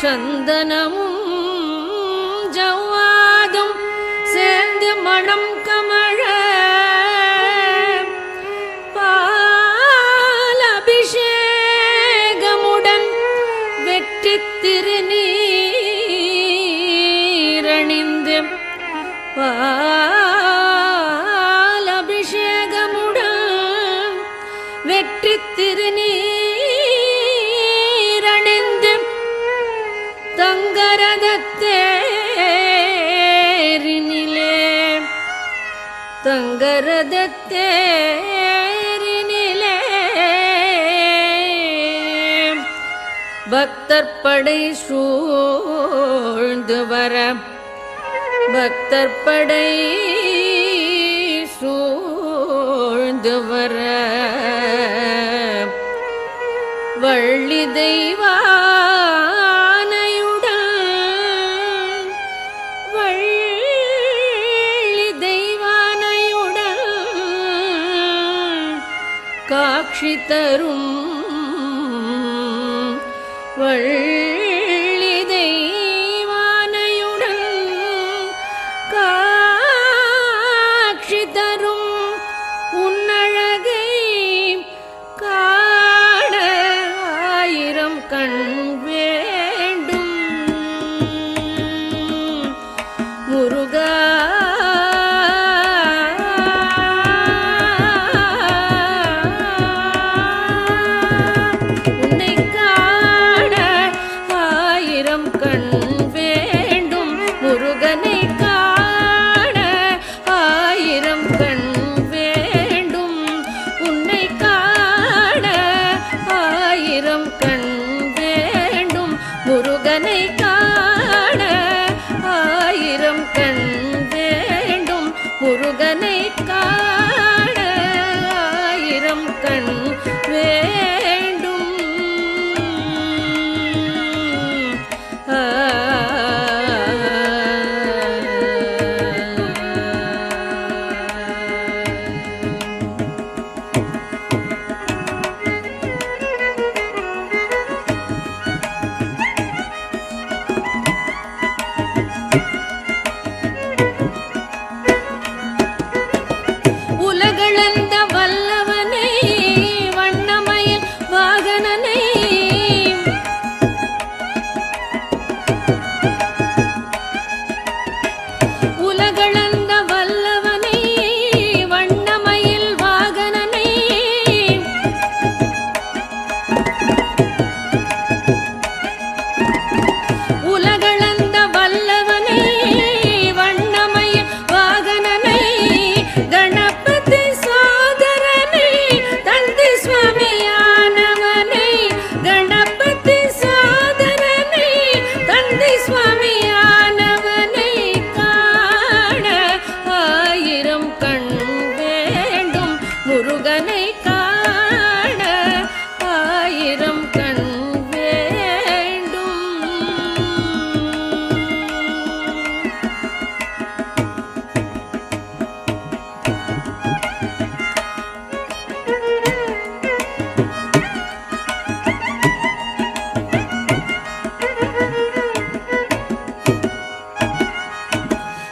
சந்தனமும் ஜவ்வாதும் சேர்ந்து மணம் கமழ பால் அபிஷேகமுடன் வெற்றி திருநீரணிந்து பால் அபிஷேகமுடன் வெற்றி திருநீரணிந்து தங்கரதத்தேரினிலே பக்தர்படை சூழ்ந்து வர பக்தர்படை சூழ்ந்து வர வள்ளி தெய்வானையுடன் வள்ளி தெய்வானையுடன் காட்சி தரும் வள்ளி தெய்வானையுடன் காட்சி தரும் உன்னழகை காண ஆயிரம் கண் வேண்டும் முருகா உன்னை காண ஆயிரம் கண் வேண்டும் முருகனை காண ஆயிரம் கண் வேண்டும் உன்னை காண ஆயிரம் கண் வேண்டும் முருகனை காண ஆயிரம் கண் வேண்டும் முருகனை காண ஆயிரம் கண் வேண்டும் உலகளந்த வல்லவனை வண்ணமயில் வாகனனை உலகளந்த வல்லவனை வண்ணமயில் வாகனனை உலகளந்த வல்லவனை வண்ணமயில் வாகனனை கணபதி சோதரனை தந்தி சுவாமியானவனை கணபதி சோதரனை தந்தி சுவாமியானவனை காண ஆயிரம் கண் வேண்டும் முருகனை காண ஆயிரம் கண் வேண்டும்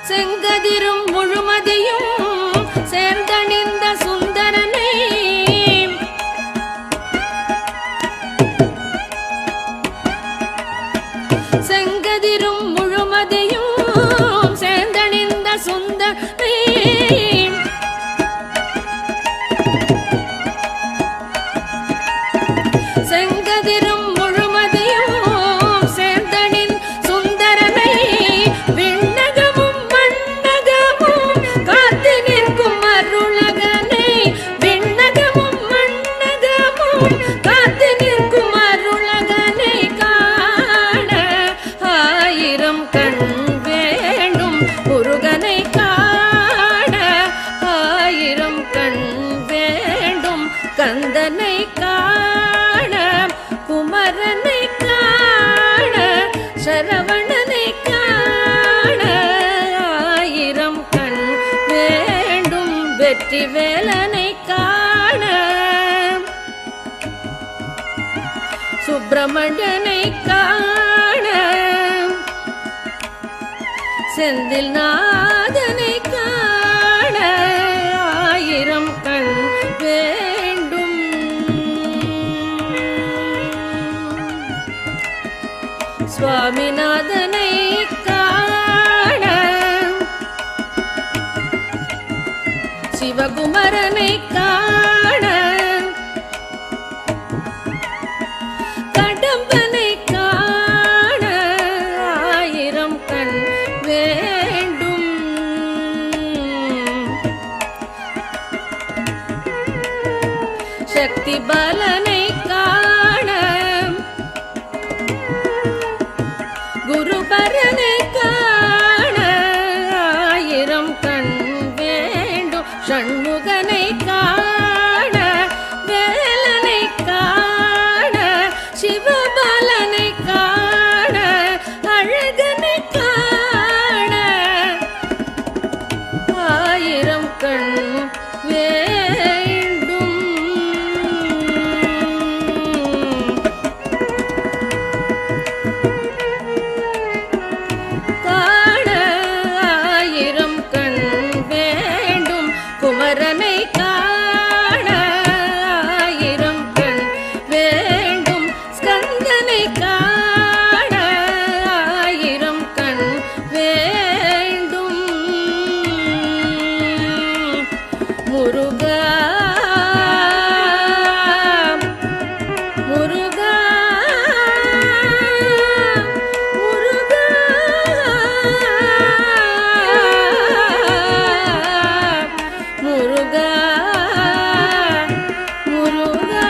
செங்கதிரும் முழுமதியும் சேர்ந்தணிந்த சுந்தரனை செங்கதிரும் முழுமதியும் சேர்ந்தணிந்த சுந்தரனை செங்கதிரும் முழுமதியும் சேர்ந்தணின் சுந்தரனை விண்ணகமும் மண்ணகமும் காத்து நிற்கும் அருளகனை விண்ணகமும் மண்ணகமும் காத்து நிற்கும் அருளகனை காண ஆயிரம் கண் வேண்டும் முருகனை காண ஆயிரம் கண் வேண்டும் கந்தனை காண குமரனை காண சரவணனை காண ஆயிரம் கண் வேண்டும் வெற்றி வேலனை காண சுப்பிரமணியனை காண செந்தில் நாதனை காண ஆயிரம் கண் வேண்டும். சுவாமிநாதனை காண சிவகுமரனை காண கடம்பனை காண ஆயிரம் கண் வேண்டும். சக்தி பலனை காண குருபரனை காண ஆயிரம் கண் வேண்டும். ஷண்முகனை காண வேலனை காண சிவபாலனை காண அழகனை காண ஆயிரம் கண் வேண்டும். காண ஆயிரம் கண் வேண்டும். குமரனை காண ஆயிரம் கண் வேண்டும். ஸ்கந்தனை காண ஆயிரம் கண் வேண்டும். முருகா முருகா முருகா முருகா முருகா.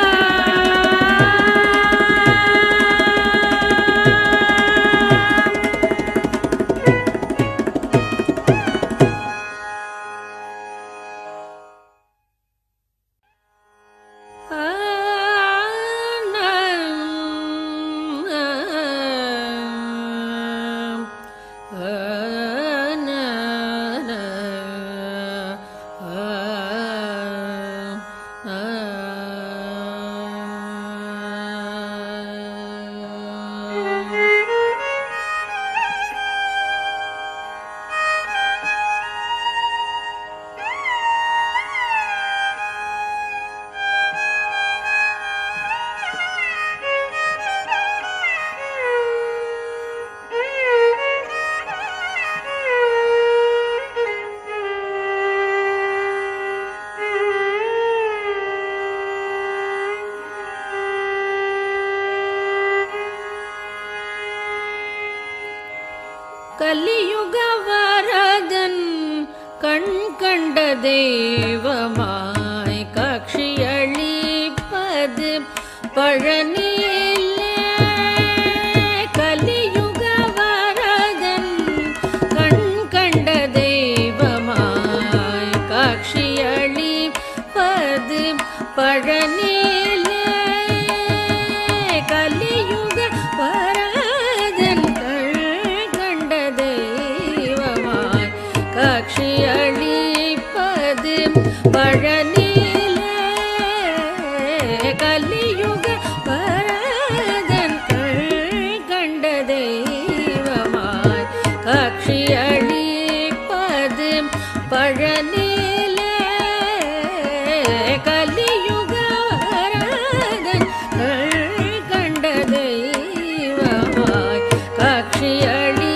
கலியுக வரதன் கண் கண்ட தெய்வமாய் காட்சியளிப்பது பழனியிலே. கலியுக வரதன் கண் கண்ட தெய்வமாய் காட்சியளிப்பது பழனியிலே. கலியுக வரதன் கண்ட தெய்வமாய் காட்சியளிப்பது பழனியிலே. கலியுக வரதன் கண்ட தெய்வமாய் காட்சியளிப்பது பழனியிலே. கலியுக வரதன் கண்ட தெய்வமாய் காட்சியளிப்பது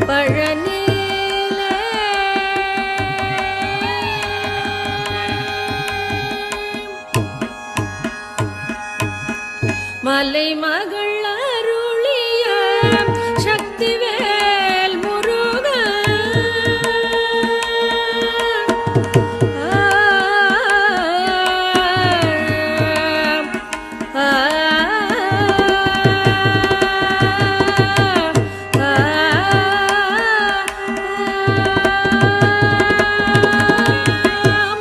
பழனியிலே. மலைமகள் அருளிய சக்திவேல் முருகா.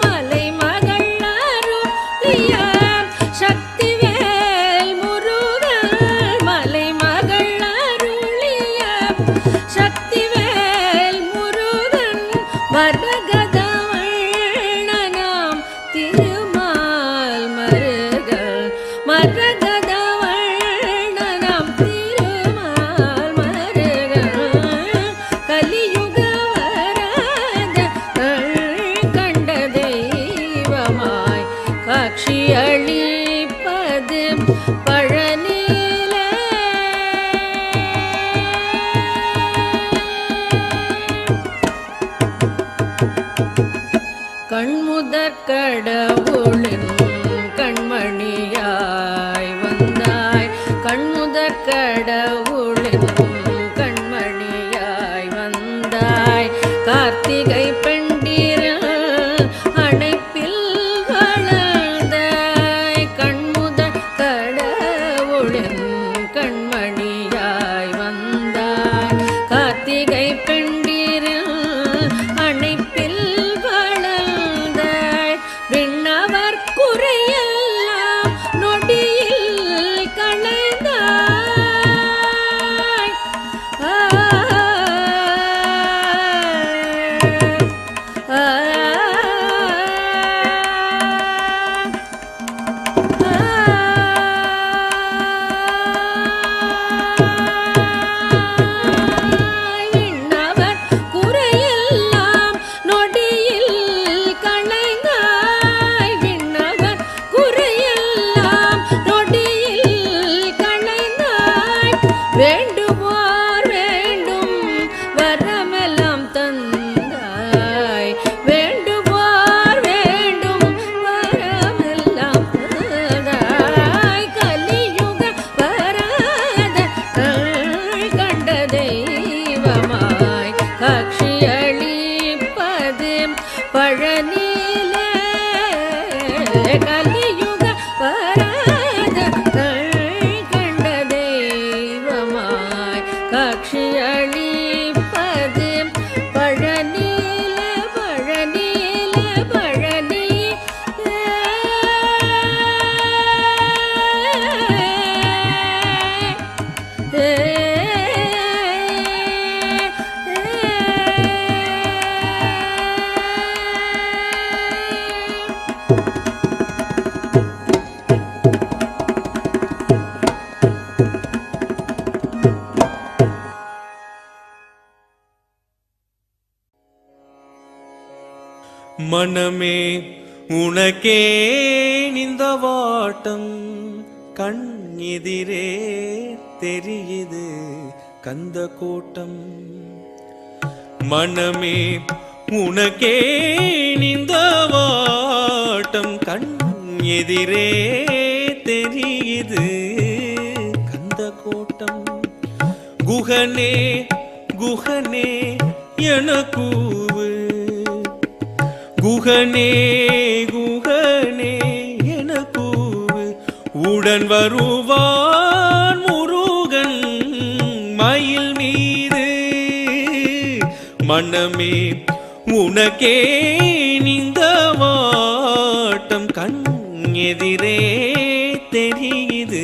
மலைமகள் அருளிய சக்திவேல் முருகா. மலைமகள் அருளிய சக்திவேல் முருகன் மரகதவண்ணனாம் திருமால் மருகன். மரகதவண்ணனாம் திருமால் மருகன். கண்முதற்கடவுளின் கண்மணியாய் வந்தாய். கண்முதற்கடவுளின் கண்மணியாய் வந்தாய். கார்த்திகை பெண்டிர அணைப்பில் வளர்ந்தாய். கண்முதற்கடவுளின் கண்மணியாய் வந்தாய். கார்த்திகை பெண்டிர அணைப்பில் வளர்ந்தாய். விண்ணவர் குறையெல்லாம் நொடியில் களைந்தாய். விண்ணவர் குறையெல்லாம் நொடியில் களைந்தாய். விண்ணவர் குறையெல்லாம் நொடியில் களைந்தாய். வேண்டுவோர் வேண்டும் வரமெல்லாம் தந்தாய். வேண்டுவோர் வேண்டும் வரமெல்லாம் தந்தாய். கலியுக வராத கண்ட தெய்வமாய் காட்சியளிப்பது பழனியிலே. கலியுக வராத கண்ட தெய்வமாய் காட்சியளிப்பது பழனியிலே. பழனியிலே பழனியிலே. மனமே உனக்கே இந்த வாட்டம் கண் எதிரே தெரியுது கந்த கோட்டம். மனமே உனக்கே இந்த வாட்டம் கண் எதிரே தெரியுது கந்த கோட்டம். குகனே குகனே என கூவு. குகனே குகனே என கூவு. உடன் வருவான் முருகன் மயில் மீது. மனமே உனக்கே இந்த வாட்டம் கண் எதிரே தெரியுது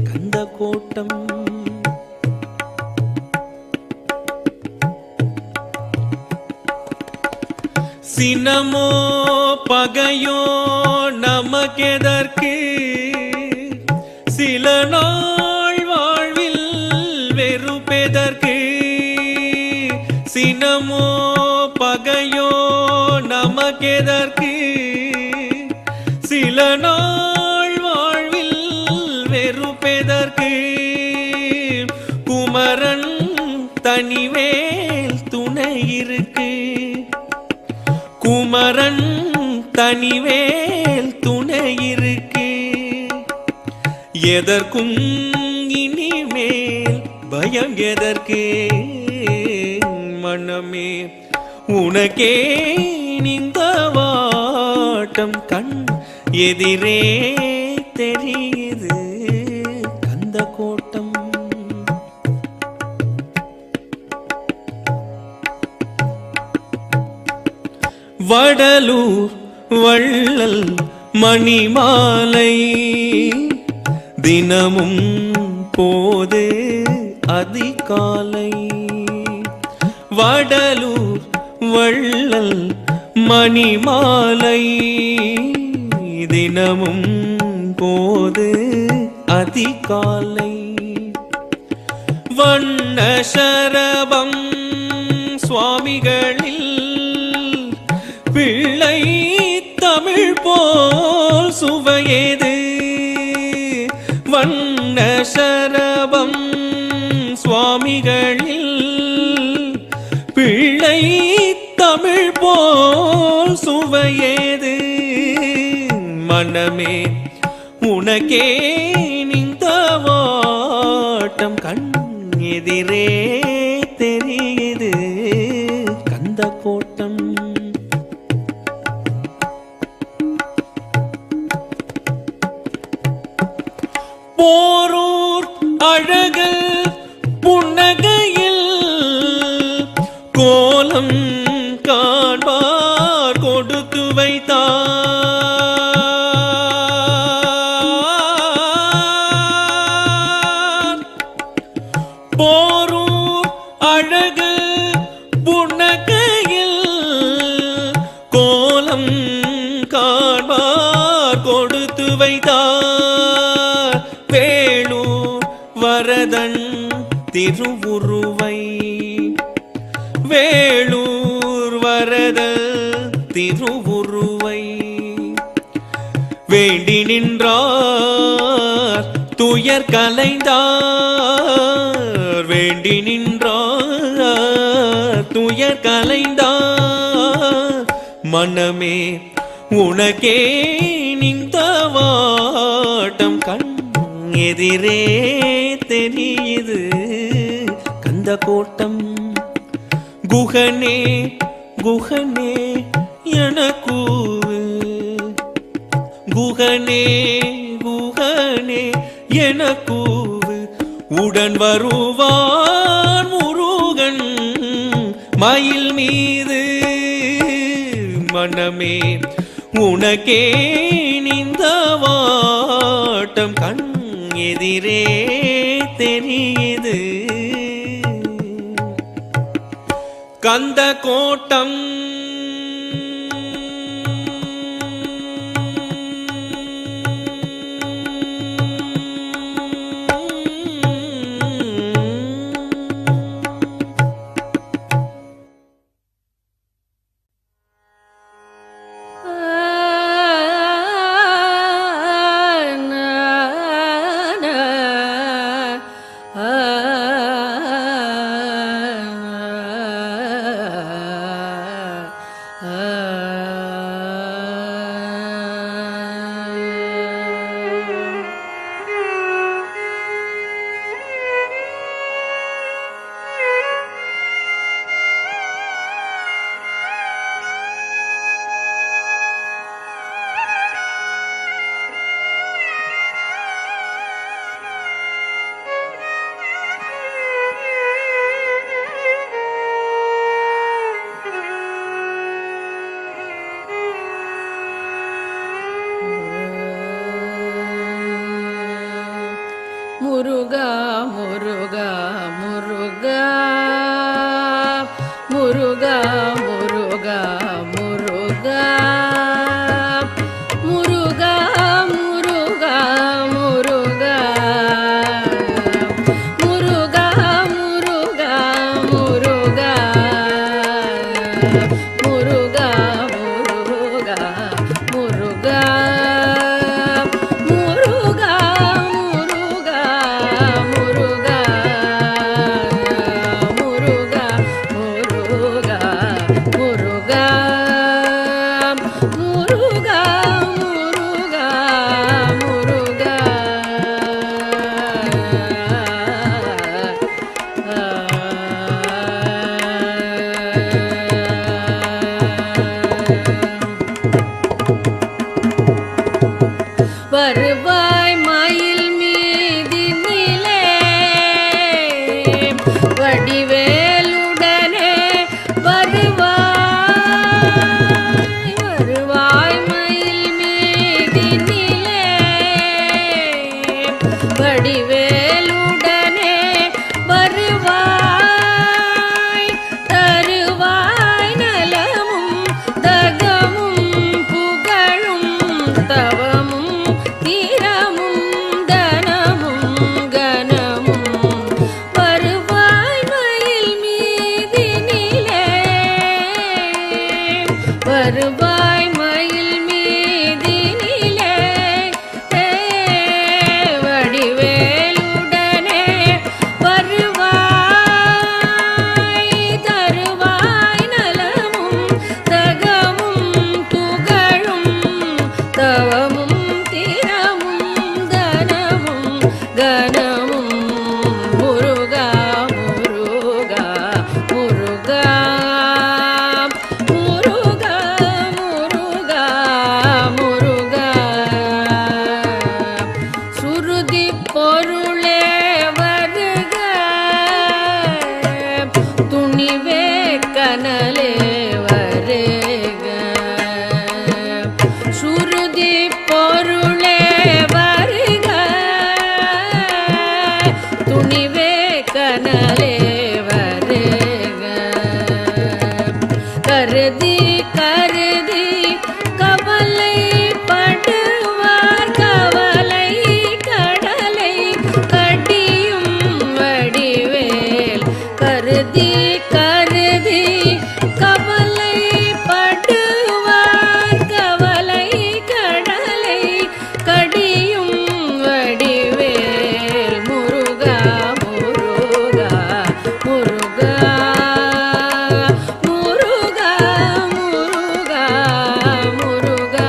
கந்த கோட்டம். சினமோ பகையோ நமக்கெதற்கு சில நாள் வாழ்வில் வெறுப்பெதற்கு. சினமோ பகையோ நமக்கெதற்கு சில நாள் வாழ்வில் வெறுப்பெதற்கு. குமரன் தனிவேல் துணை இருக்கு. குமரன் தனிவேல் துணை இருக்கு. எதற்கும் இனிமேல் பயம் எதற்கு. மனமே உனக்கே இந்த வாட்டம் கண் எதிரே தெரியுது கந்த கோட்டம். வடலூர் வள்ளல் மணிமாலை தினமும் போது அதிகாலை. வடலூர் வள்ளல் மணிமாலை தினமும் போது அதிகாலை. வண்ண சரபம் சுவாமிகளில் பிள்ளை தமிழ் போல் சுவையேது. வண்ண சரபம் சுவாமிகளில் பிள்ளை தமிழ் போல் சுவை சுவையேது மனமே உனக்கே நின்ற வாட்டம் கண் எதிரே தெரியுது கந்த கோட்டம். போரூர் அழகல் புன்னகையில் கோலம் காண்பார் கொடுத்து வைத்தார். போரூர் அழகல் புன்னகையில் கோலம் காண்பார் கொடுத்து வைத்தார். வேளூர் வரதன் திருவுருவை வேளூர் வரதல் திருவுருவை வேண்டி நின்றார் துயர் கலைந்தார். வேண்டி நின்றார் துயர் கலைந்தார். மனமே உனக்கே நின்ற வாட்டம் கண் எதிரே தெரியுது கந்த கோட்டம். குகனே குகனே எனக்கூவு குகனே குகனே எனக்கூவு உடன் வருவான் முருகன் மயில் மீது. மனமே உனக்கே நின்ற வாட்டம் கண் எதிரே தெரியுது கந்த கோட்டம். முருகா முருகா முருகா முருகா முருகா முருகா முருகா முருகா முருகா முருகா முருகா முருகா முருகா முருகா முருகா முருகா கருதி கருதி கவலை படுவார் கவலை கடலை கடியும் வடிவேல் கருதி கருதி கவலை படுவார் கவலை கடலை கடியும் வடிவேல் முருகா முருகா முருகா முருகா முருகா முருகா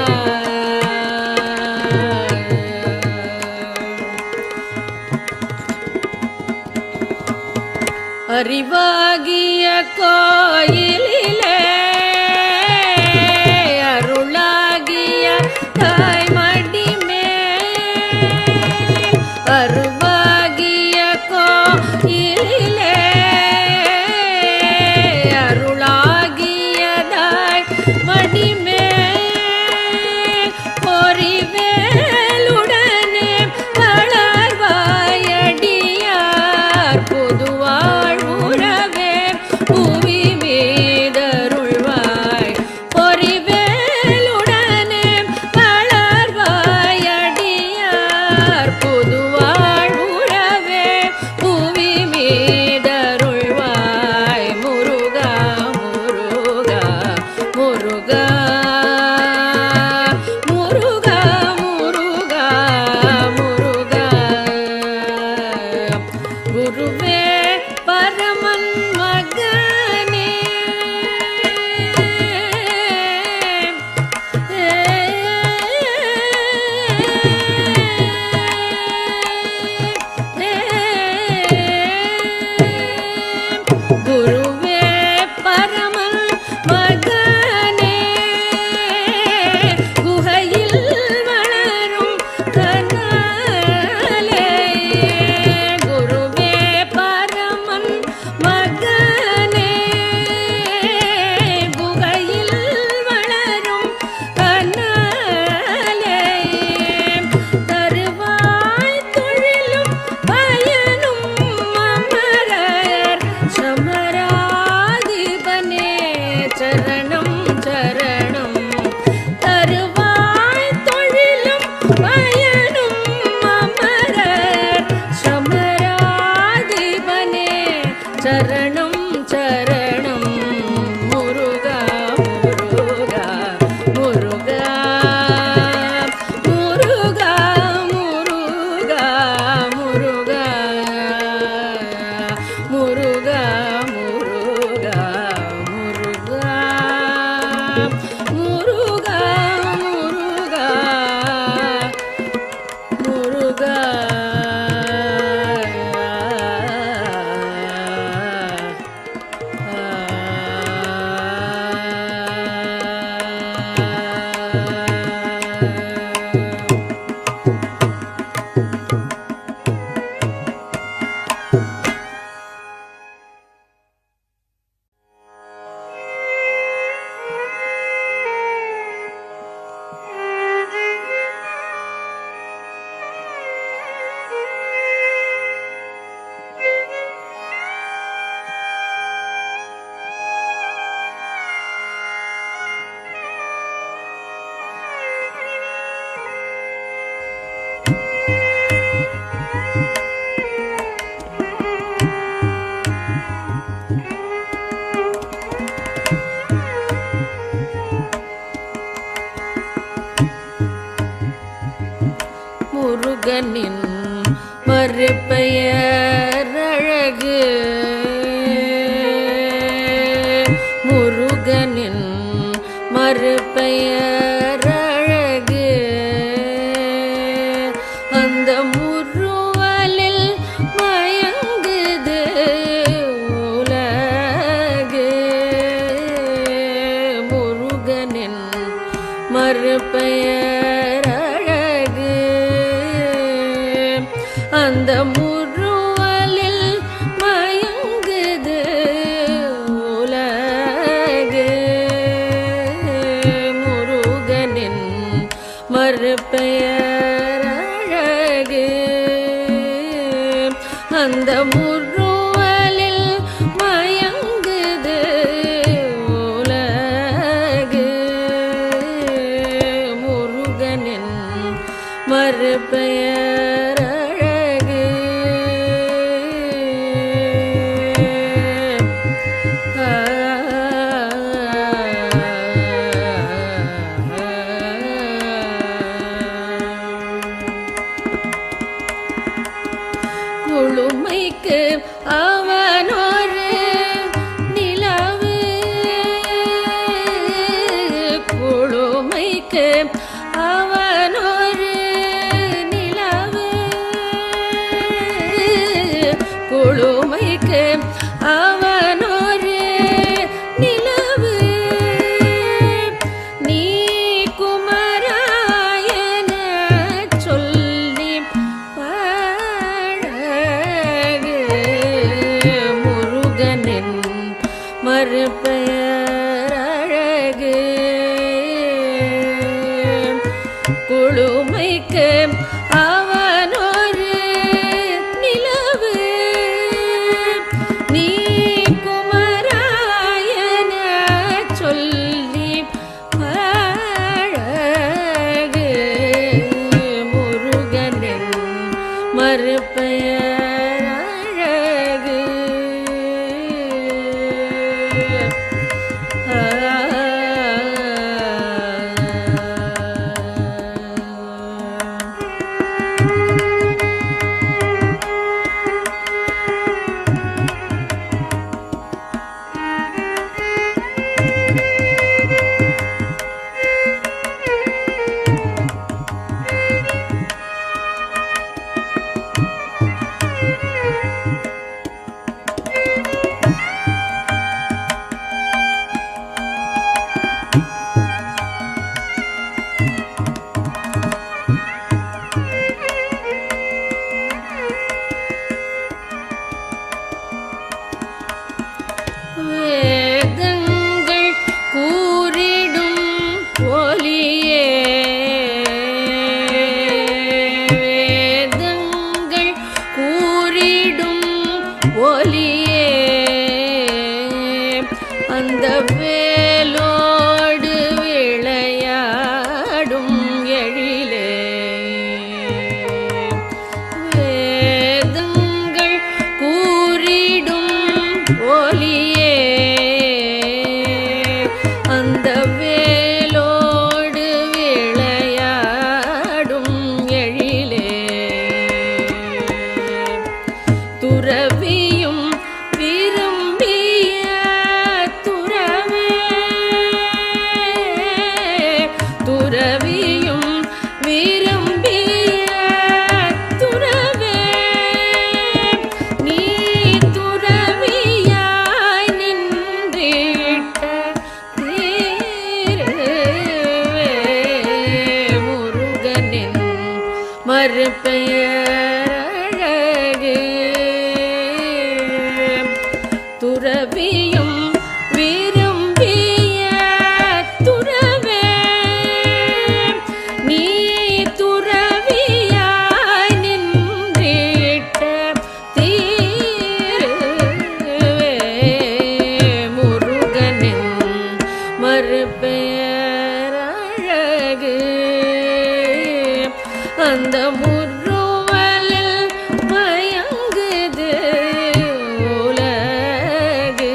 அறிவாகிய கோயிலிலே அருளாகிய தாய்மடி மேல் அருவாகிய கோயிலிலே அருளாகிய தாய்மடி மேல் பொறிவேலுடனே வளர்வாயடியார் புதுவாழ் உறவே புவி மீதருள்வாய் பொறிவேலுடனே வளர்வாயடியார் புதுவாழ் உறவே புவி மீதருள்வாய் முருகா முருகா முருகா முருகா முருகா முருகா குருவே பரமன் மகனே குருவே பரமன் மகனே குகையில் வளரும் கனாலே குருவே பரமன் மகனே குகையில் வளரும் கனாலே தருவாய் தொழிலும் பயனும் அமரர் சமராதிபனே சரணம் சரணம் தருவாய் தொழிலும் பயனும் அமரர் சமராதிபனே சரணம் சரணம் முருகா முருகா முருகா முருகா முருகா முருகா முருகா முருகா முருகா முருகா முருகா முருகனின் மறுபெயர் அழகு முருகனின் மறுபெயர் அழகு அந்த முருவலில் மயங்குது உலகு முருகனின் மறுபெயர் அழகு அந்த முருவலில் மயங்குது உலகு முருகனின் மறுபெயர் அழகு அந்த முருவலில் மயங்குது உலகு மறுபெயர் அழகு குழுமைக்கு அவனொரு நிலவு நீ குமராயன சொல்லி அழகு முருகனின் மறுபெயர் அழகு வேதங்கள் கூறிடும் ஒலியே வேதங்கள் கூறிடும் ஒலியே அந்த வேலோடு விளையாடும் எழிலே வேதங்கள் கூறிடும் ஒலியே அந்த வேலோடு விளையாடும் எழிலே துறவியும் விரும்பிய துறவே துறவியும் விரும்பிய துறவே நீ துறவியாய் நின்றிட்ட தீருவே முருகனின் மறுபெயர் அழகு துறவியும் விரும்பிய துறவே நீ துறவியாய் நின்றிட்ட தீருவே முருகனின் மறுபெயர் அழகு அந்த முருவலில் மயங்குது உலகு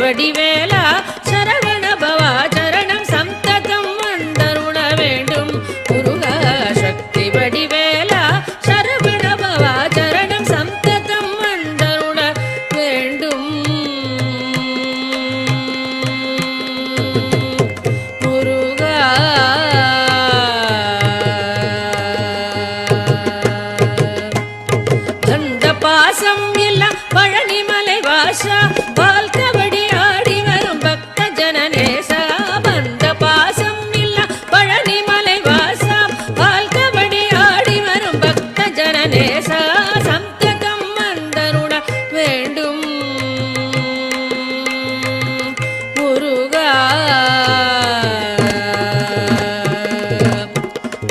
வடிவேலா சரவண பவா சரணம் சந்ததம் வந்தருள வேண்டும் முருகா சக்தி வடிவேலா சரவண பவா சரணம் சந்ததம் வந்தருள வேண்டும் முருகா கந்த பாசம் இல்ல பழனிமலை வாசா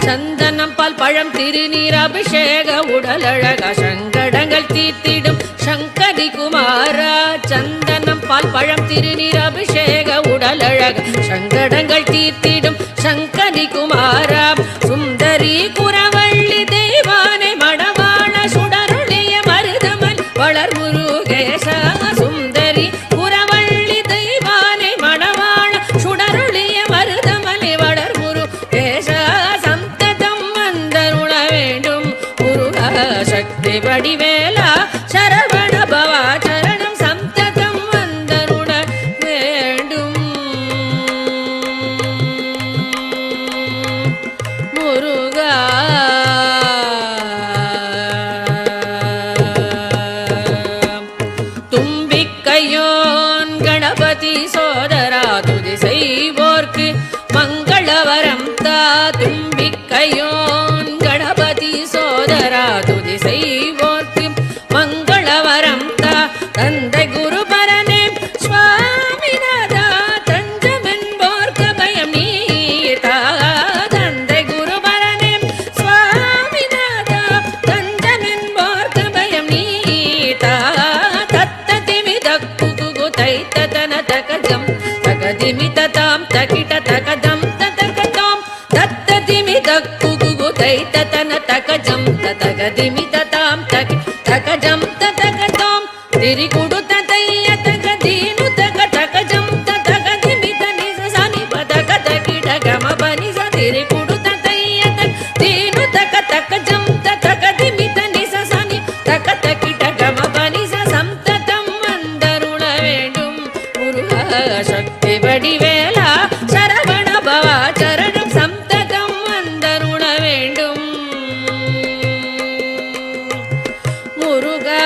சந்தனம் பால் பழம் திருநீர் அபிஷேக உடலழக சங்கடங்கள் தீர்த்திடும் சங்கரி குமாரா சந்தனம் பால் பழம் திருநீர் அபிஷேக உடலழக சங்கடங்கள் தீர்த்திடும் சங்கரி குமாரா சுந்தரி குரவள்ளி தெய்வானை மடவாள சுடருளிய மருதமல் வளர் முருகேசா சுந்தரி குரவள்ளி தெய்வானை மடவாள சுடருளிய மருதமலை வளர் முருகேசா சக்தி வடிவேலா சரவண பவா சரணம் சந்ததம் வந்தருள வேண்டும் முருகா தும்பிக்கையோன் கணபதி சோதரா துதி செய்வோர்க்கு மங்களவரம் தா தும்பிக்கையோன் கணபதி சோதரா துதி செய்வோர்க்கு மங்களவரம் தா தந்தை குருபரனே சுவாமிநாதா தஞ்சமென்போர்க்கு பயம் நீதா தந்தை குருபரனே சுவாமிநாதா தஞ்சமென்போர்க்கு பயம் நீதா தத்த திமித குகு தைத்தன தகஜம் தகதிமித தாம் தகிட தகதம் தகதம் தத்த திமித குகு தைத்தன தகஜம் தகதிமித தாம் தகஜம் தகதம் திரி குடுத்த தைய தகதீனு தகஜம் தகதிமித நிச சனி பதக தகிட கம பனி திரி குடுத்த தைய தீனு தகஜம் தகதிமித நிச சனி தகிட கம பனி சந்ததம் வந்தருள வேண்டும் முருகா சக்தி வடிவேலா சரவண பவா சரணம் சந்ததம் வந்தருள வேண்டும் முருகா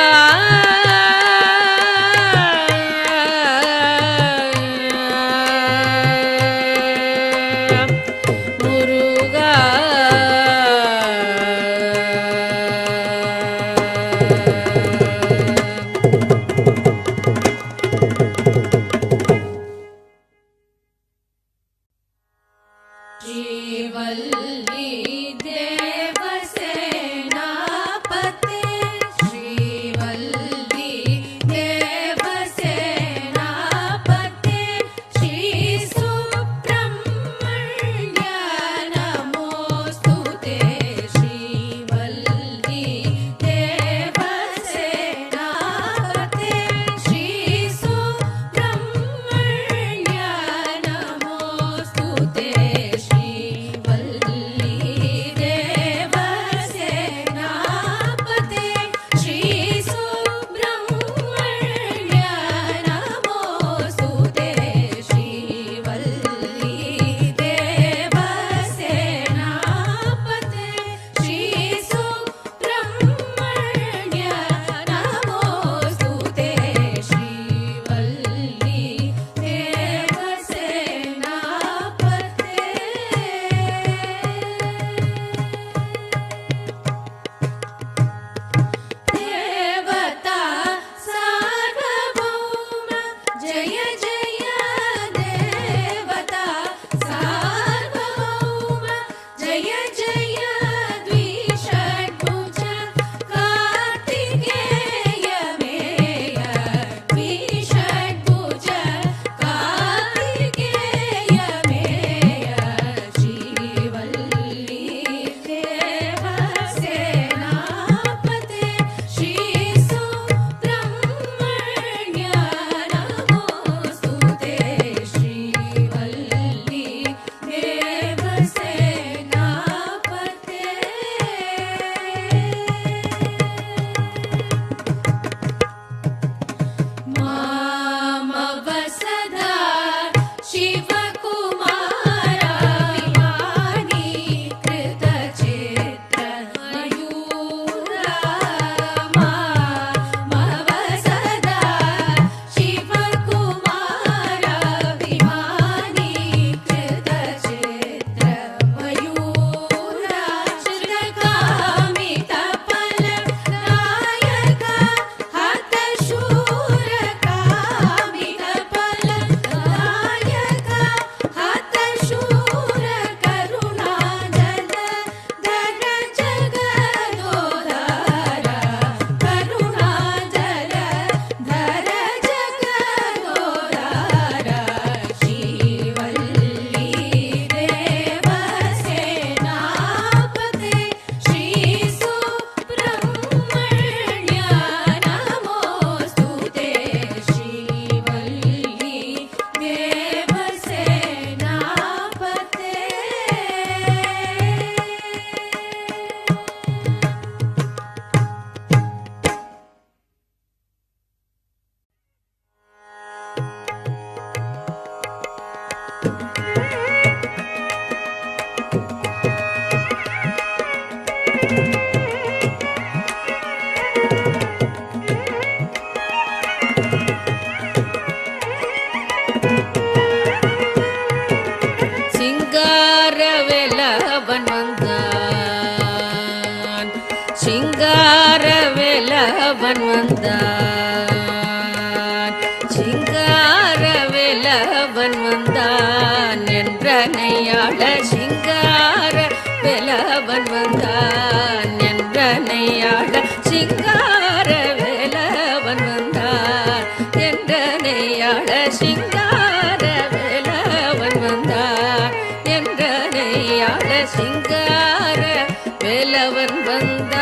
जय जय देवता सार्वभौम जय जय द्विषड्भुज कार्तिकेय मेय द्विषड्भुज कार्तिकेय मेय श्रीवल्ली देवसेनापते श्री सुब्रह्मण्य नमोस्तुते श्रीवल्ली देवसेनापते मामवसदा शिवकुमारा विमानी कृतचित्र मयूरा मामवसदा शिवकुमारा विमानी कृतचित्र मयूरा श्रुतकामितफलदायक हतशूरकामितफलदायक हतशूरकरुणाजल धर जगदोधार करुणाजल धर जगदोधार श्रीवल्ली देवसेनापते श्री सुब्रह्मण्य नमोस्तुते श्रीवल्ली देवसेनापते சிங்காரவேலவன் வந்தான் சிங்காரவேலவன் வந்தான் சிங்காரவேலவன் வந்தான் என்றனையாள சிங்காரவேலவன் வந்தான் என்றனையாள சிங்காரவேலவன் வந்தான் என்றனையாள சிங்காரவேலவன் வந்தான் என்றனையாள சிங்கார வேலவன் வந்தான்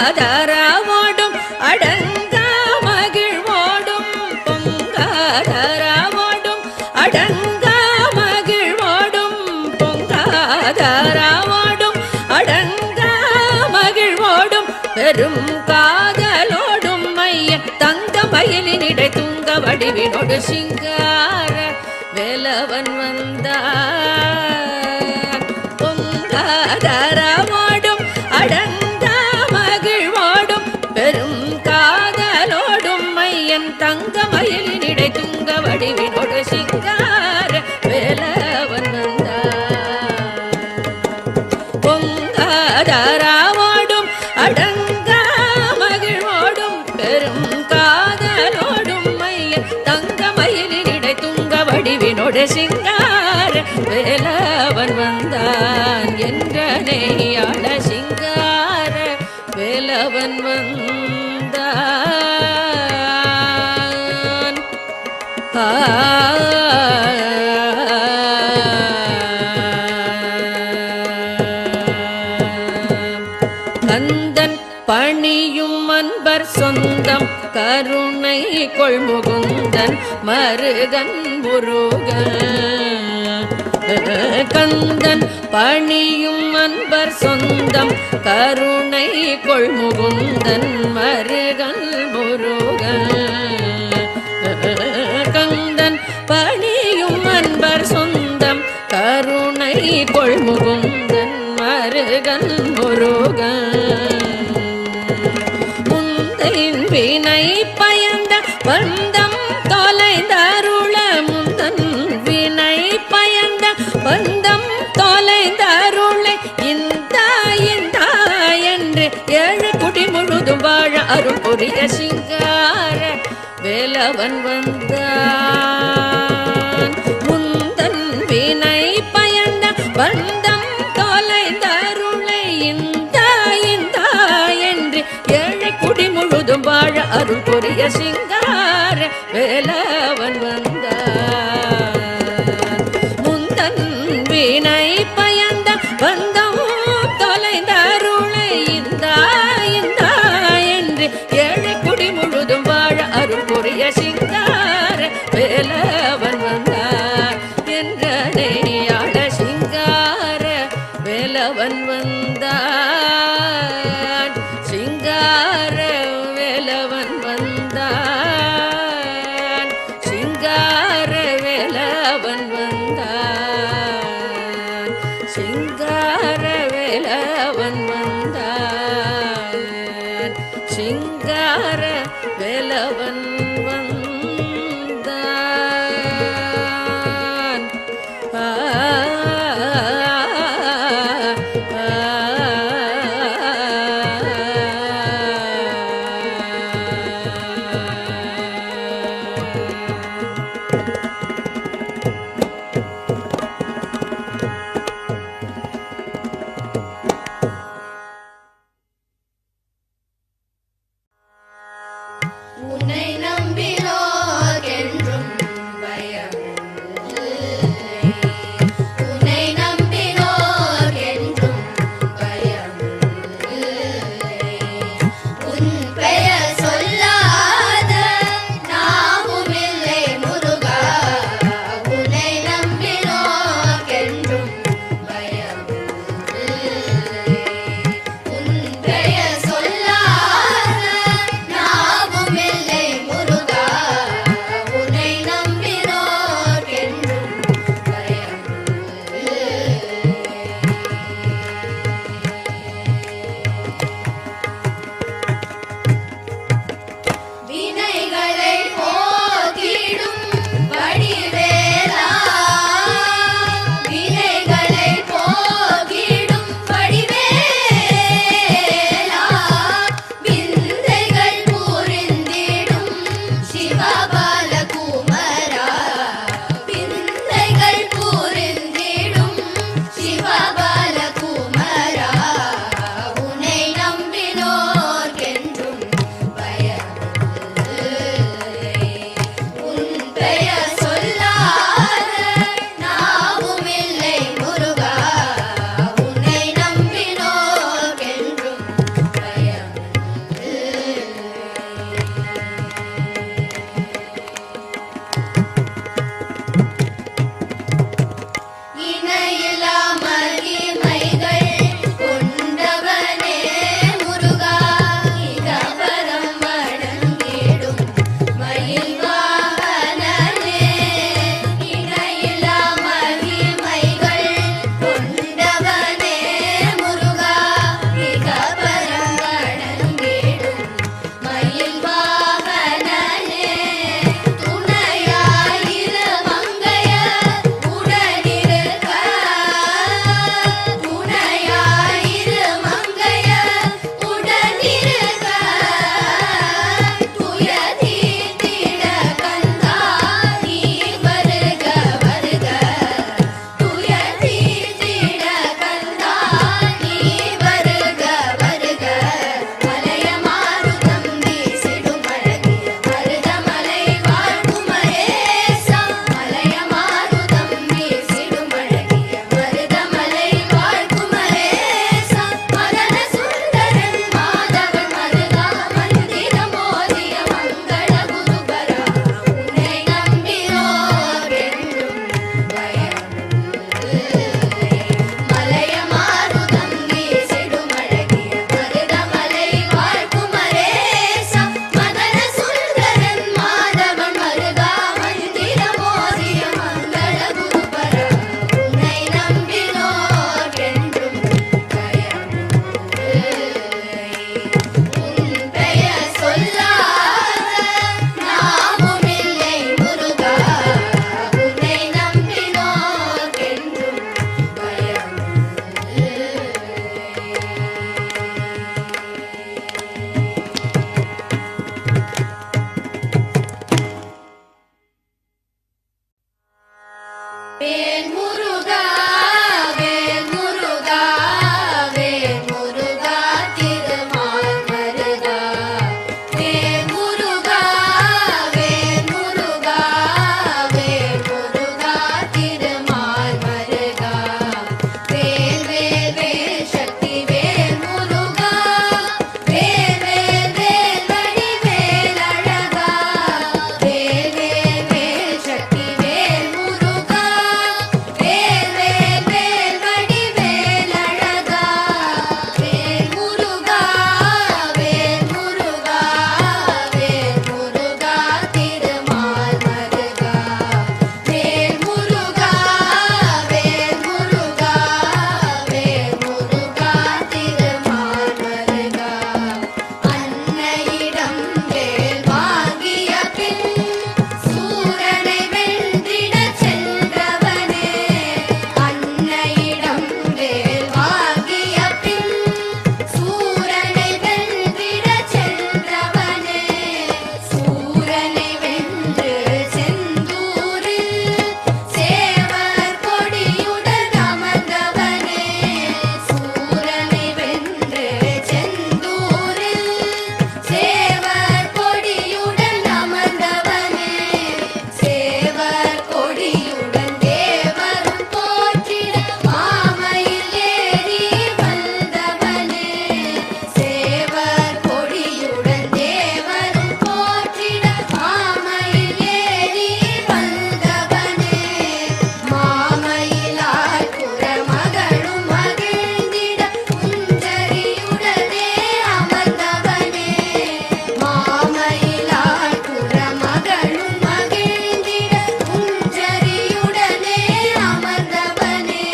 பொங்காதரவோடும் அடங்கா மகிழ்வோடும் பொங்காதரவோடும் அடங்கா மகிழ்வோடும் பொங்காதரவோடும் அடங்கா மகிழ்வோடும் பெரும் காதலோடும் மையன் தங்க மயிலினிடை துங்க வடிவினோடு சிங்கார வேலவன் வந்தான் பொங்காதரவோடும் அடங்கா மகிழ்வோடும் பெரும் காதலோடும் மையன் தங்க மயிலினிடை துங்க வடிவினோடு சிங்கார வேலவன் வந்தான் பொங்காதரவோடும் அடங்கா மகிழ்வோடும் பெரும் காதலோடும் மையன் தங்க மயிலினிடை துங்க வடிவினோடு சிங்கார வேலவன் வந்தான் என்றனையாள சிங்கார வேலவன் வந்தான் கந்தன் பணியும் அன்பர் சொந்தம் கருணை கொள்முகுந்தன் மருகன் முருகன் கந்தன் பணியும் அன்பர் சொந்தம் கருணை கொள்முகுந்தன் மருகன் முருகன் கந்தன் பணியும் அன்பர் சொந்தம் கருணை கொள்முகுந்தன் மருகன் முருகன் முந்தையின் வினை பயந்த பந்தம் தொலைந்தருள முந்தன் வினை அருள் புரிய சிங்கார வேலவன் வந்தான் முந்தன் வினை பயந்த பந்தம் தொலைந்தருளை இந்தா இந்தா என்று ஏழை குடி முழுதும் வாழ அருள் புரிய சிங்கார வேலவன் வந்தான் முந்தன் வினை பயந்த பந்தம் தொலைந்தருளை இந்தா இந்தா என்று ஏழை குடி முழுதும் வாழ அருள் புரிய சிங்கார வேலவன் வந்தார் என்றனையாள சிங்கார வேலவன் வந்தான் சிங்கார வேலவன் வந்தான் சிங்கார வேலவன் வந்தான் சிங்கார வேலவன் வந்தான் சிங்கார வேலவன் வந்தான் வேல் முருகா வேல் முருகா வேல் முருகா திருமால் மருகா வேல் முருகா வேல் முருகா வேல் முருகா திருமால் மருகா வேல் வேல் வேல் சக்தி வேல் முருகா வேல் வேல் வேல் வடிவேல் அழகா வேல் வேல் வேல் சக்தி வேல் முருகா வேல் வேல் வேல் வடிவேல் அழகா வேல் முருகா வேல் முருகா வேல் முருகா திருமால் மருகா வேல் முருகா வேல் முருகா வேல் முருகா திருமால் மருகா அன்னையிடம் வேல் வாங்கிய பின் சூரனை வென்றிடச் சென்றவனே அன்னையிடம் வேல் வாங்கிய பின் சூரனை வென்றிடச் சென்றவனே சூரனை வென்று செந்தூரில் சேவர் கொடியுடன் அமர்ந்தவனே சூரனை வென்று செந்தூரில் சேவர் கொடியுடன் அமர்ந்தவனே சேவர் கொடியுடன் தேவரும் போற்றிட மாமையில் ஏறி வந்தவனே சேவர் கொடியுடன் தேவரும் போற்றிட மாமையில் ஏறி வந்தவனே மாமயிலாய் புறமகளும் மகிழ்ந்திட குஞ்சரியுடனே அமர்ந்தவனே மாமயிலாய் புறமகளும் மகிழ்ந்திட குஞ்சரியுடனே அமர்ந்தவனே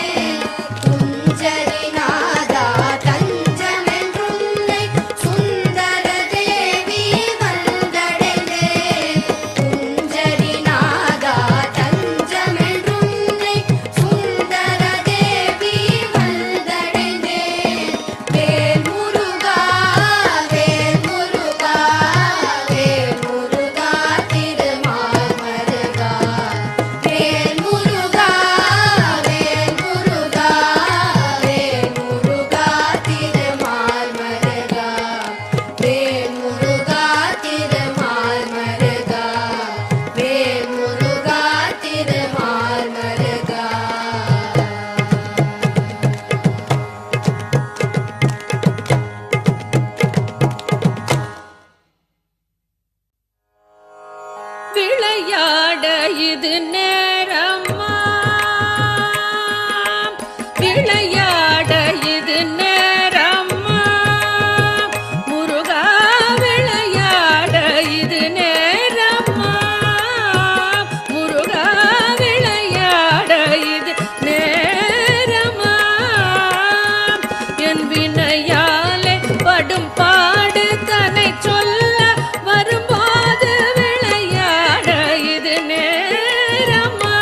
குஞ்சரிநாதா தஞ்சமென்றுன்னை சுந்தர தேவி வந்தடைந்தே குஞ்சரிநாதா தஞ்சமென்றுன்னை சுந்தர தேவி வந்தடைந்தே வேல் முருகா வேல் முருகா வேல் முருகா திருமால் மருகா வேல் முருகா வேல் முருகா வேல் முருகா திருமால் மருகா வேல் முருகா திருமால் மருகா வேல் முருகா திருமால் மருகா விளையாட இது நேரமா விளையாட இது நேரமா முருகா விளையாட இது நேரமா முருகா விளையாட இது நேரமா என் வினையாலே படும் பாடு தன்னை சொல்ல வரும்போது விளையாட இது நேரமா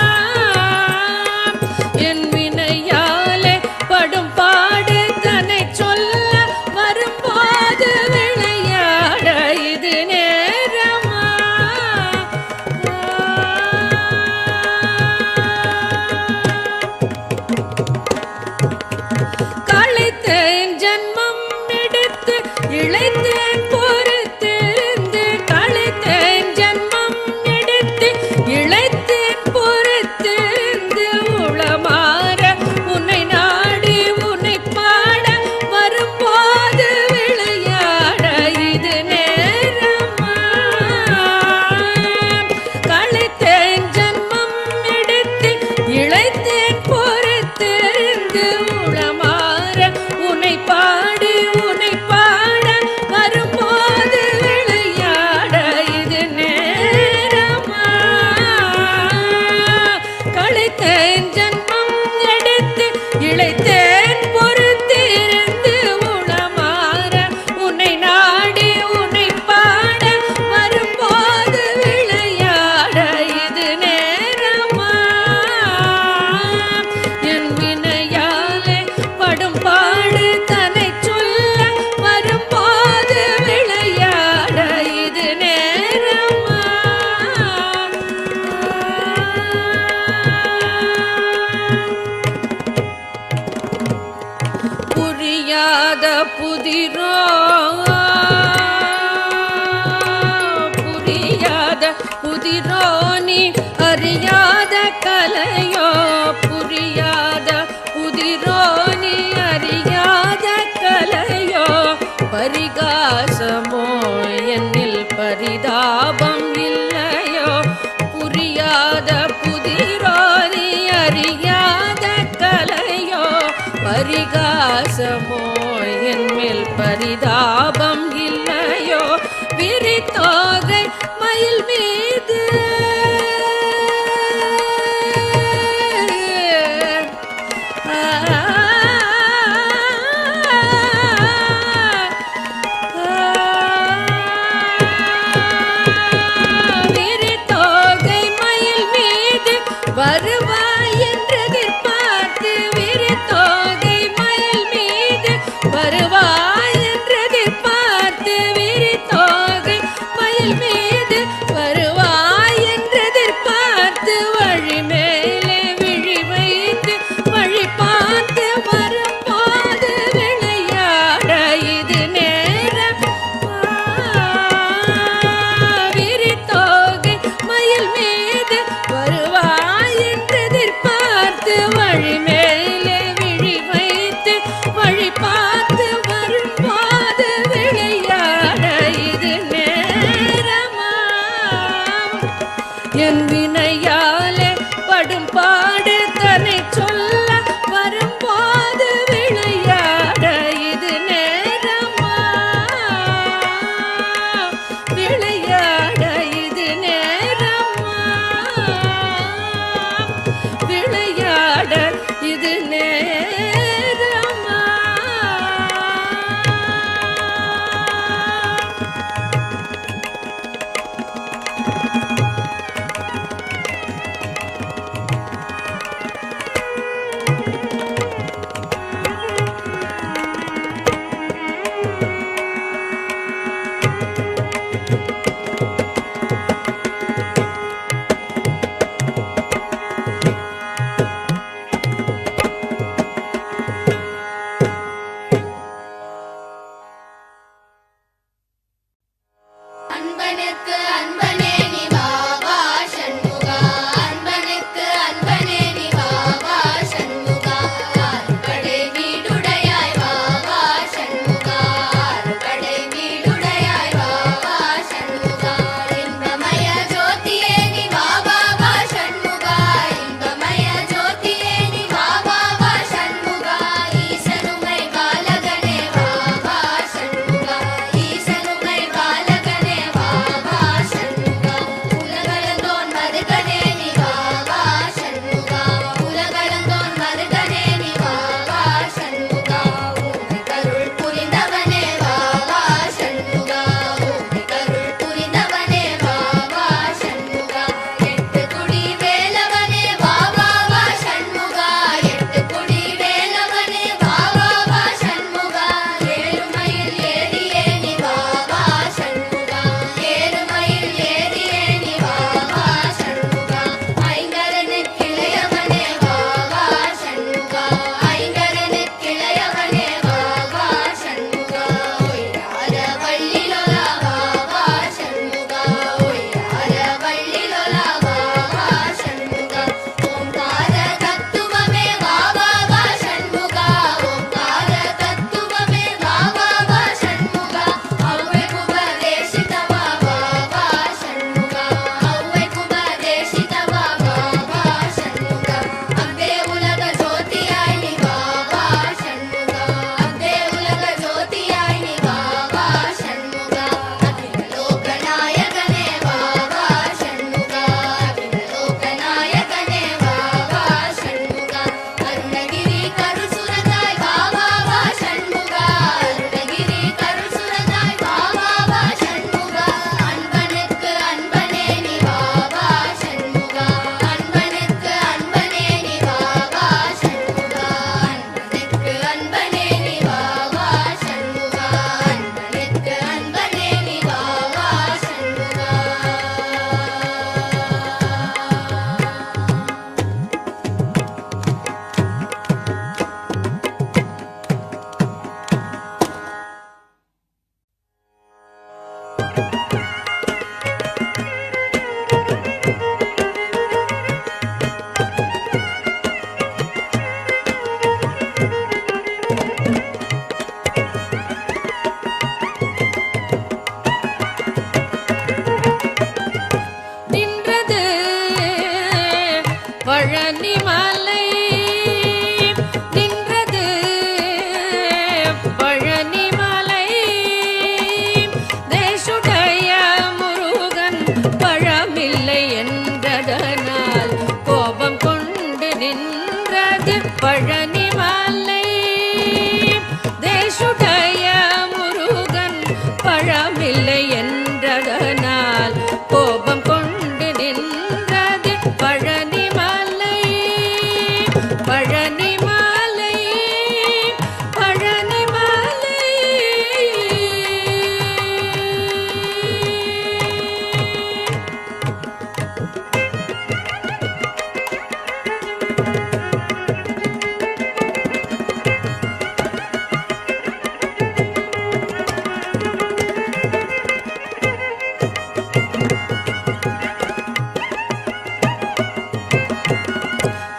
என் வினையாலே படும் பாடு தன்னை சொல்ல வரும்போது விளையாட இது நேரமா களைத்தேன் ஜன்மம் எடுத்து இழைத்தேன் பொறுத்திருந்து களைத்தேன் ஜன்மம் எடுத்து இழைத்தேன் பொறுத்திருந்து உளமாற உன்னை நாடி உன்னை பாட வரும்போது விளையாட இது நேரமா களைத்தேன் ஜன்மம் எடுத்து இழைத்தேன் பொறுத்திருந்து உளமாற உன்னை பாடி உன்னை பாட வரும்போது விளையாட இது நேரமா களைத்தேன் ஜன்மம் எடுத்து இழைத்தேன் பொறுத்திருந்து உளமாற உன்னை நாடி உன்னை பாட வரும்போது விளையாட இது நேரமா என் வினையாலே படும் பாடு தன்னை சொல்ல வரும்போது விளையாட இது நேரமா புரியாத புதிரோ புரியாத புதிரோ நீ அறியாத கலையோ புரியாத புதிரோ நீ அறியாத கலையோ பரிகாசமோ என்னில் பரிதாபம் இல்லையோ புரியாத புதிரோ நீ அறியாத கலையோ பரிகாசமோ என்மேல் பரிதாபம் இல்லையோ விரித்தோகை மயில் மீது விரித்தோகை மயில் மீது வருவாய் என்று எதிர்பார்த்து விரித்தோகை மயில் மீது வருவாய் என்று எதிர்பார்த்து விரித்தோகை மயில் மீது வருவாய் என்று எதிர்பார்த்து வழி மேலே விழி வைத்து வழி பார்த்து வரும்போது விளையாட இது நேரம் விரித்தோகை மயில் மீது வருவாய் என்று எதிர்பார்த்து வழி மேலே விழி வைத்து வழி பார்த்து வரும்போது விளையாட இது நேரமா என் வினையாலே படும் பாடு தன்னை சொல்ல வரும்போது விளையாட இது நேரமா விளையாட இது நேரமா விளையாட இது நேரமா அமர்ந்தது பழனிமலை தேசுடைய முருகன் பழமில்லை என்றதனால் கோபம் கொண்டு நின்றது பழனிமலை பழனிமலை பழனிமலை.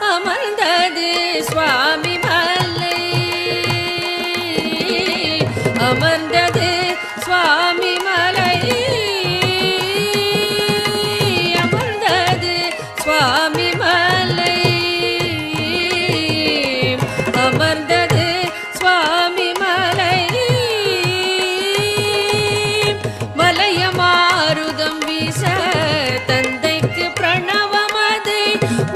அமர்ந்தது சுவாமி மலை அமர்ந்தது சுவாமி மலை அமர்ந்தது சுவாமி மலை அமர்ந்தது சுவாமி மலை மலையமாருதம் வீச தந்தைக்கு பிரணவமதை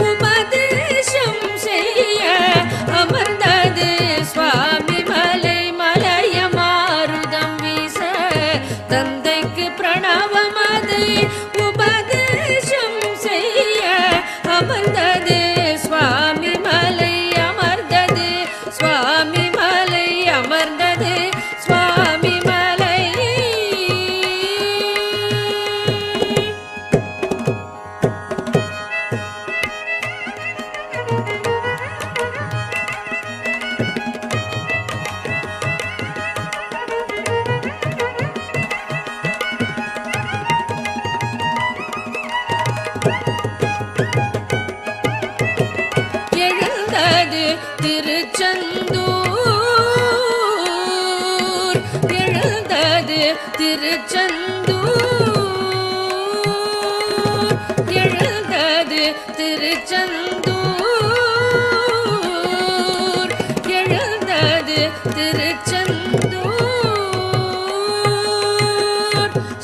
உபதேசம் செய்ய அமர்ந்தது சுவாமி மலை மலையமாருதம் வீச தந்தைக்கு பிரணவமதை உபதேசம் செய்ய அமர்ந்தது சுவாமி மலை அமர்ந்தது சுவாமி மலை அமர்ந்தது சுவாமி மலை. எழுந்தது திருச்செந்தூர் எழுந்தது திருச்செந்தூர் எழுந்தது திருச்செந்தூர் எழுந்தது திருச்செந்தூர்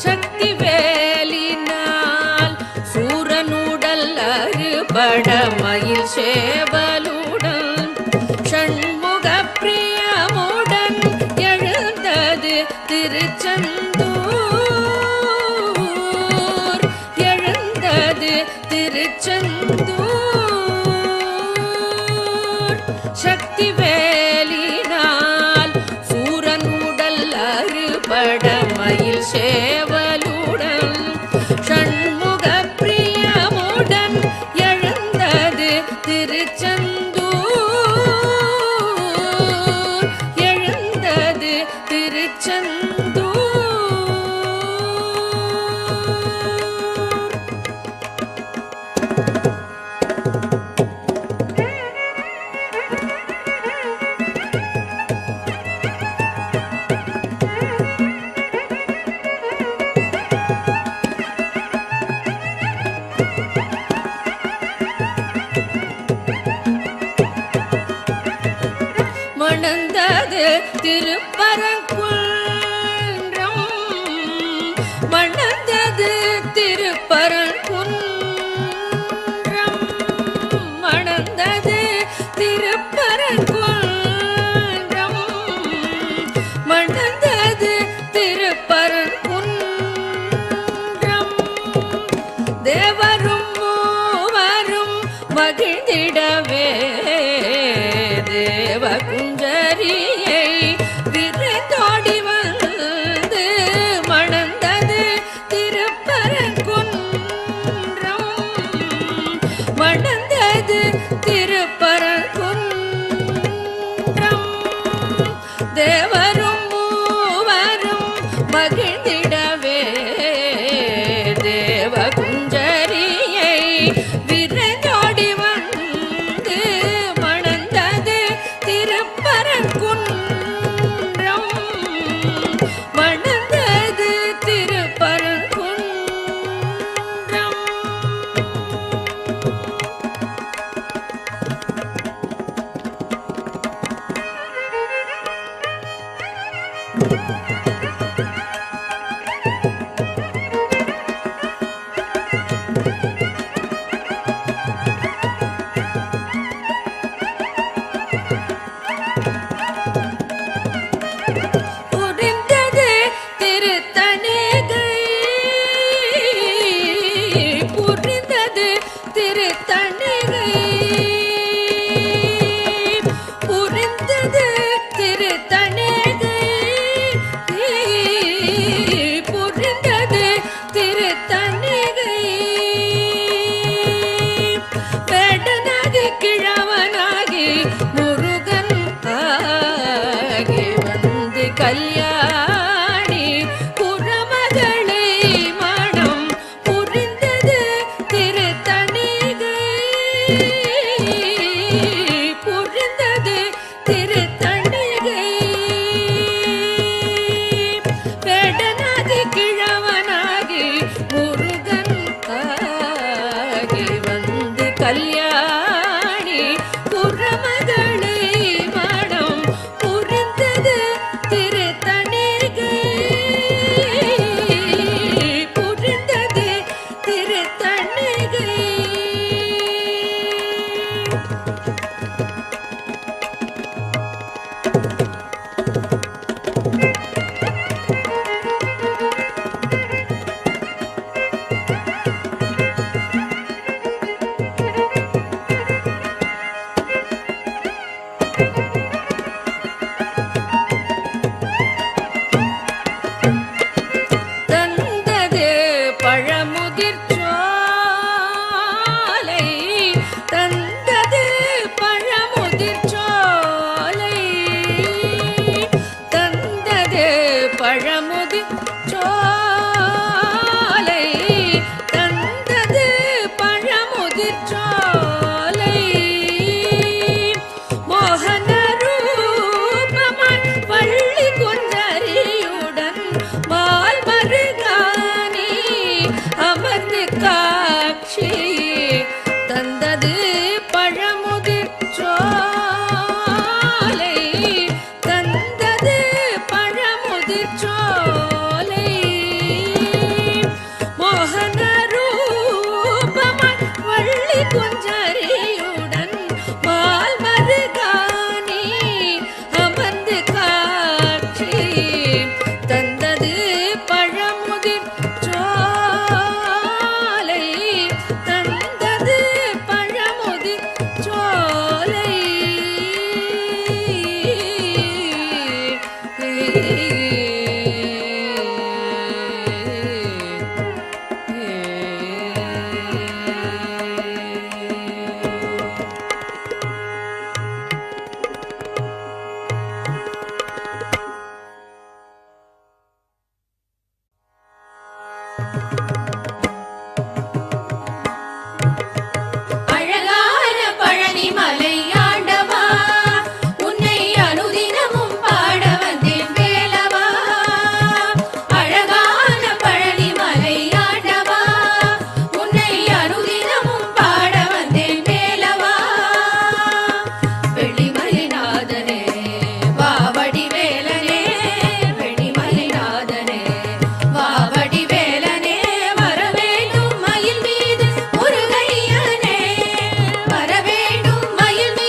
சக்தி வேலினால் சூரனுடல் அறுபட மயில் சேவலுடன் ஷண்முக பிரியமுடன் எழுந்தது திருச்செந்தூர் எழுந்தது திருச்செந்தூர் சக்தி வேலினால் சூரனுடல் அறுபட மயில் சேவலுடன் ஷண்முக பிரியமுடன் எழுந்தது திருச்செந்தூர் எழுந்தது திருச்செந்தூர். மணந்தது திருப்பரங்குன்றம் மணந்தது திருப்பரங்குன்றம் மணந்தது திருப்பரங்குன்றம் மணந்தது திருப்பரங்குன்றம் தேவரும் மூவரும் மகிழ்ந்திடவே தேவ குஞ்சரியை விரைந்தோடி வந்து மணந்தது திருப்பரங்குன்றம் மணந்தது திருப்பரங்குன்றம் தேவரும் மூவரும் மகிழ்ந்திடவே தேவ குஞ்சரியை விரைந்தோடி வந்து மணந்தது திருப்பரங்குன்றம் முருகன் ஆகி வந்து கல்யாணி குறமகளை மனம் புரிந்தது திருத்தணிகை புரிந்தது திருத்தணிகை வேடனாகி கிழவனாகி முருகன் ஆகி வந்து கல்யாணி குறமகளை மனம் புரிந்தது திருத்தணிகை புரிந்தது திருத்தணிகை தந்தது பழமுதிர் சோலை தந்தது பழமுதிர் சோலை தந்தது பழமுதிர் சோலை தந்தது பழமுதிர் சோலை மோகன ரூபமாய் வள்ளி குஞ்சரியுடன் மால் மருகானி அமர்ந்து காட்சி தந்தது பழமுதிர் சோலை தந்தது பழமுதிர் சோலை மோகன ரூபமாய் வள்ளி குஞ்சரியுடன் மால் மருகானி அமர்ந்து காட்சி தந்தது பழமுதிர் சோலை தந்தது பழமுதிர் சோலை அழகான பழனிமலை ஆண்டவா உன்னை அனுதினமும் பாட வந்தேன் வேலவா அழகான பழனிமலை ஆண்டவா உன்னை அனுதினமும் பாட வந்தேன் வேலவா வெள்ளிமலைநாதனே வாவடி வேலனே வெள்ளிமலைநாதனே வாவடி வேலனே வரவேண்டும் மயில் மீது முருகையனே வரவேண்டும் மயில் மீது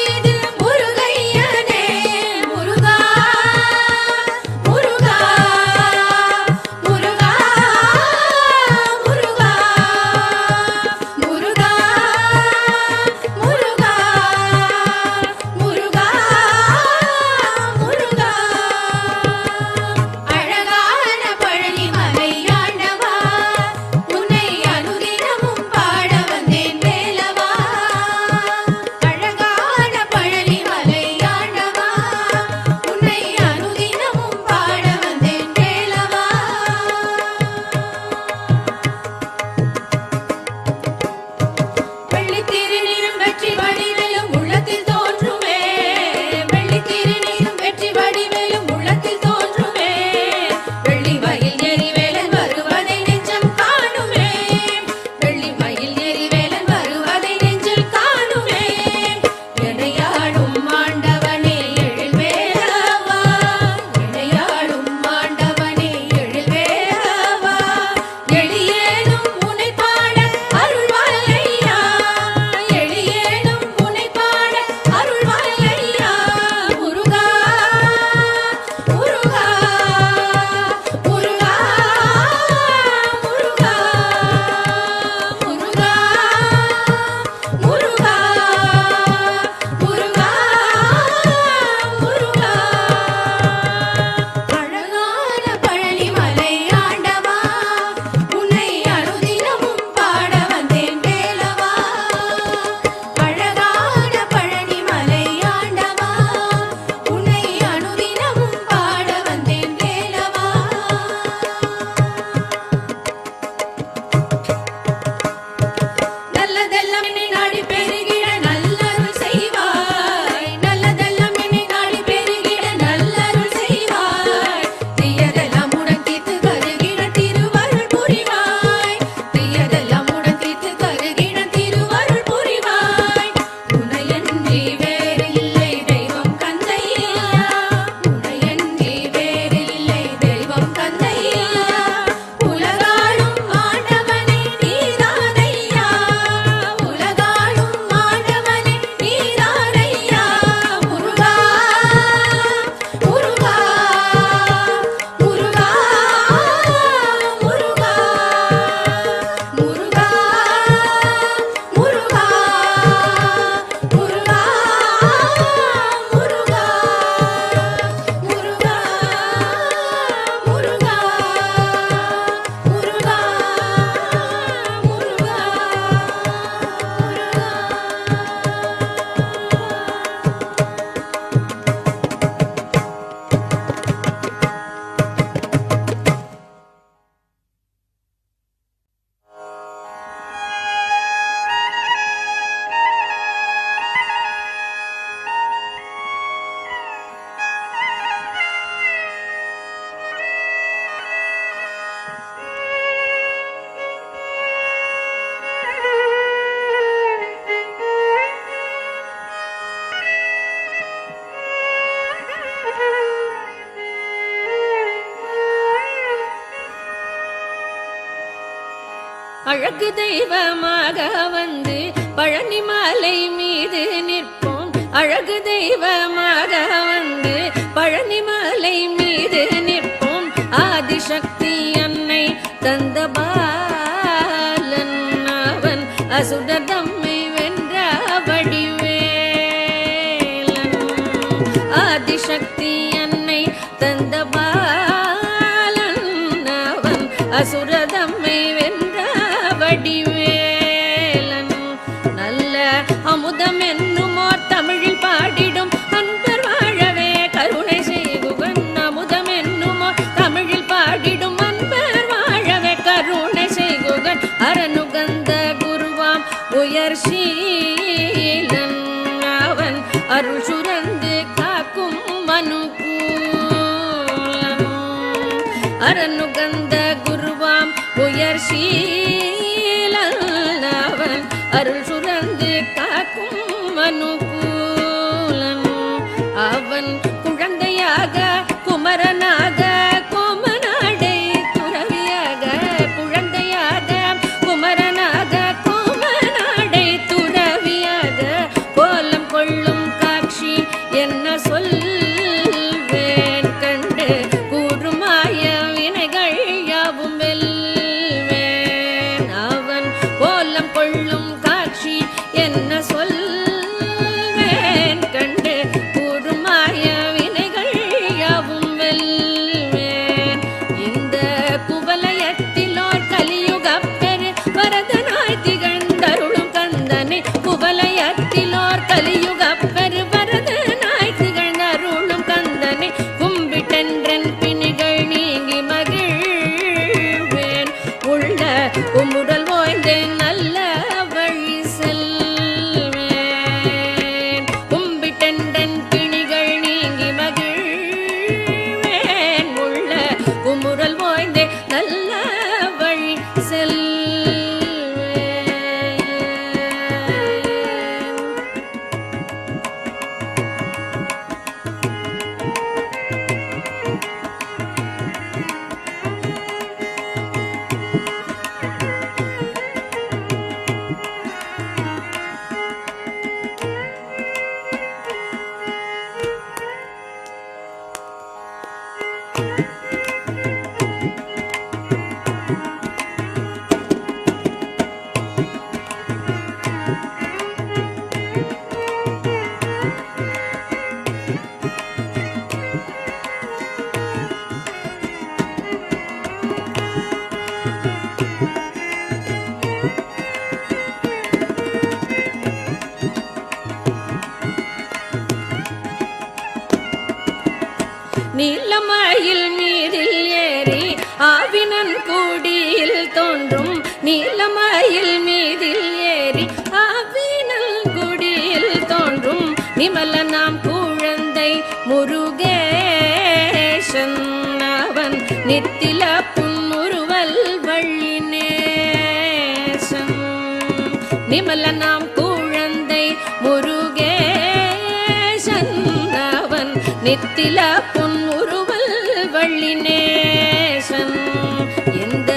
அழகு தெய்வமாக வந்து பழனி மலை மீது நிற்போம். அழகு தெய்வமாக வந்து பழனி மலை மீது நிற்போம். ஆதிசக்தி அன்னை தந்த பாலன் அவன் அசுரர் தம்மை வென்ற வடிவேலன். ஆதிசக்தி அன்னை தந்த பாலன் அவன் அசுரர் தம்மை வென்ற வடிவேலன். நல்ல அமுதம் என்னுமோர் தமிழில் பாடிடும் அன்பர் வாழவே கருணை செய்குவன். அமுதம் என்னுமோர் தமிழில் பாடிடும் அன்பர் வாழவே கருணை செய்குவன். அரணுகந்த குருவாம் உயர் சீலன் அவன் அருள் சுரந்து காக்கும் மனுகூலன். அரணுகந்த குருவாம் உயர் சீலன் அவன் அருள் சுரந்து காக்கும் மனுகூலன். அவன் குழந்தையாக குமரனாக கோமநாடை துறவியாக. குழந்தையாக குமரனாக கோமநாடை துறவியாக கோலம் கொள்ளும் காட்சி என்ன சொல்வேன் கண்டு கூறுமாய வினைகள் யாவும் வெல்வேன். அவன் கோலம் கொள்ளும் காட்சி என்ன சொல்வேன் கண்டு கூறுமாய வினைகள் யாவும் வெல்வேன். இந்த குவலயத்திலோர் கலியுகப் பெரு வரதனாய் திகழ்ந்தருளும் கந்தனை. குவலயத்திலோர் கலியுகப் பெரு வரதனாய் திகழ்ந்தருளும் கந்தனை. கும்பிட்டென்றன் பிணிகள் நீங்கி மகிழ்வேன். உள்ள குமுறல் ஓய்ந்தேன் நல்ல வழி செல்வேன். கும்பிட்டென்றன் பிணிகள் நீங்கி மகிழ்வேன். உள்ள குமுறல் ஓய்ந்தே நல்ல வழி செல்வேன். நீலமயில் மீதில் ஏறி ஆவினன் கூடியில் தோன்றும். நீலமயில் மீதில் ஏறி ஆவினன் கூடியில் தோன்றும். நிமலனாம் குழந்தை முருகேசன் அவன் நித்தில புன்முறுவல் வள்ளினேசன். நிமலனாம் குழந்தை முருகேசன் அவன் நித்தில புன்முறுவல் வள்ளினேசன். எந்த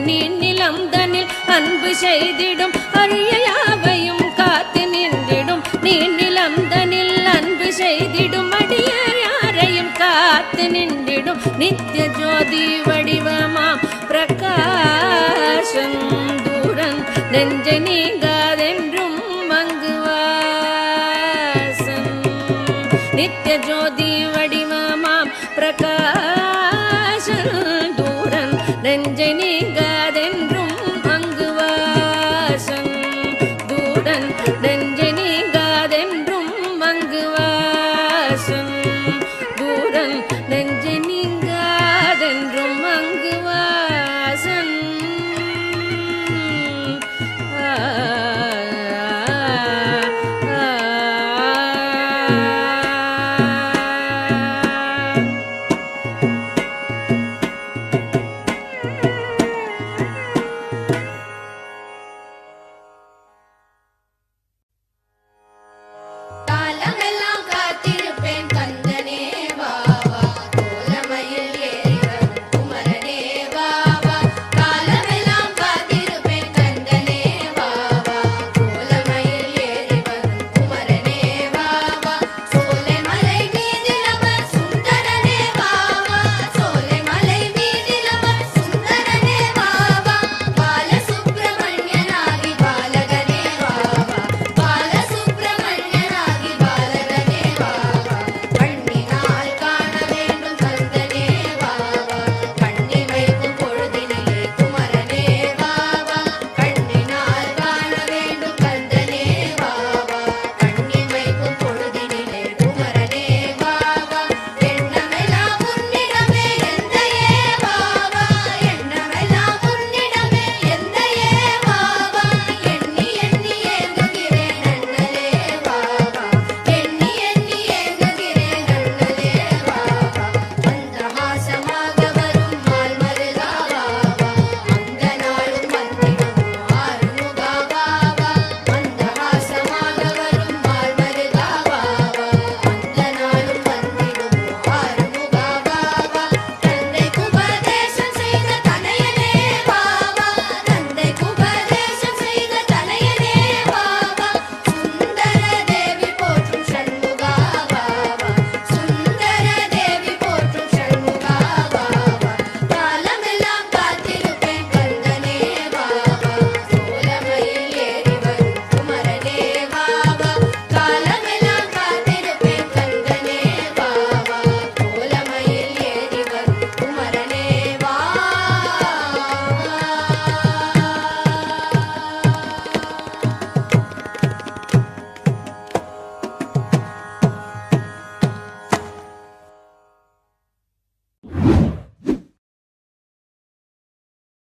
நீநிலம் தனில் அன்பு செய்திடும் அரிய யாவையும் காத்து நின்றிடும். நீநிலம் தனில் அன்பு செய்திடும் அடியார் யாரையும் காத்து நின்றிடும். நித்திய ஜோதி வடிவமாம் பிரகாசம் தூரன் நெஞ்சை நீங்காதென்றும் மங்குவாசன். நித்திய ஜோதி